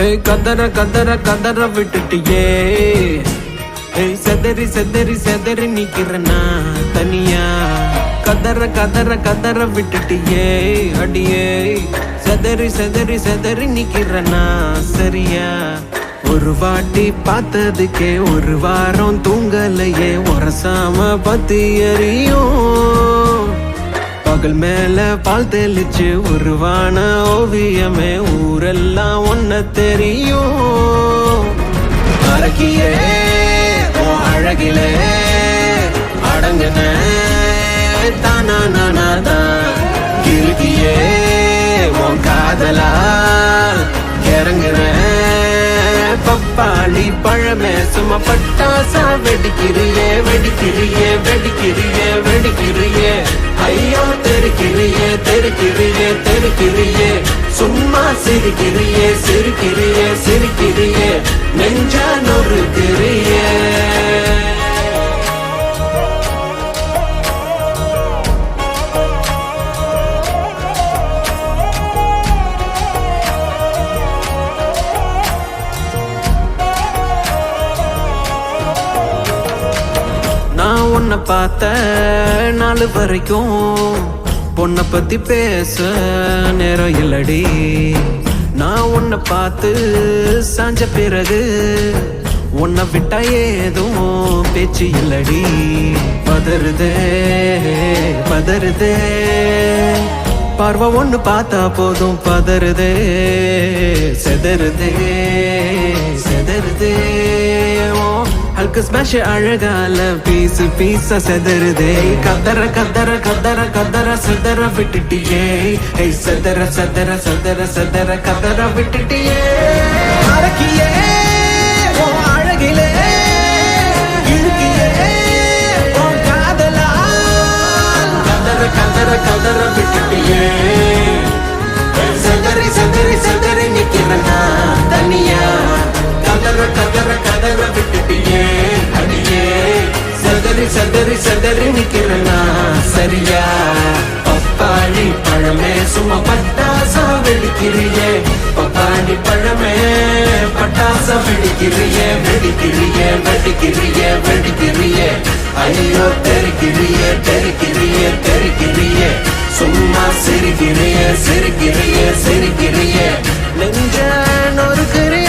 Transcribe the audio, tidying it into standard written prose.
கதற கதற கதற விட்டுட்டியே செதறி செதறி செதறி நிக்கிறனா தனியா கதற கதற கதற விட்டுட்டியே அடியே செதறி செதறி செதறி நிக்கிறனா சரியா ஒரு வாட்டி பார்த்ததுக்கே ஒரு வாரம் தூங்கலையே உரசாம பத்தி எறியும் பகல் மேல பால் தெளிச்சு உருவான ஓவியமே ஊரெல்லாம் ஒன்ன தெரியும் அழகியே அழகிலே அடங்குன தானா நானாதான் கிழக்கியே உன் காதலால் இறங்குற பப்பாளி பழமே சும்மா பட்டாசா வெடிக்கிறியே வெடிக்கிறியே வெடிக்கிறியே வெடிக்கிறியே ஐயோ தெருக்கிறியே தெருக்கிறியே தெருக்கிறியே சும்மா சிரிக்கிறியே சிரிக்கிறியே சிரிக்கிறியே நெஞ்சா நொறுக்கிறியே உன்னை பார்த்த நாலு வரைக்கும் பொண்ணை பத்தி பேச நேரம் இல்லடி நான் உன்னை பார்த்து சாஞ்ச பிறகு உன்னை விட்டா ஏதும் பேச்சு இல்லடி பதறுதே பதறுதே பார்வை ஒண்ணு பார்த்தா போதும் பதறுதே செதறுதே செதறுதே ஹல்க ஸ்மாஷ் அழகால பீசு பீசா செதறுதே கதற கதற கதற கதற செதற விட்டுட்டியே செதற செதற செதற செதற கதற விட்டுட்டியே அழகியே அழகிலே இழுக்கியே காதலால் கதற கதற கதற விட்டுட்டியே செதறி செதறி செதறி நிக்கிறனா தனியா கதற கதற கதற விட்டுட்டியே அடியே செதறி செதறி செதறி நிக்கிறனா சரியா பப்பாளி பழமே சும்மா பட்டாசா வெடிக்கிறியே பப்பாளி பழமே பட்டாசா வெடிக்கிறியே வெடிக்கிறியே வெடிக்கிறியே வெடிக்கிறியே ஐயோ தெருக்கிறியே தெருக்கிறியே தெருக்கிறியே சும்மா சிரிக்கிறியே சிரிக்கிறியே சிரிக்கிறியே நெஞ்ச நொறுக்கிறியே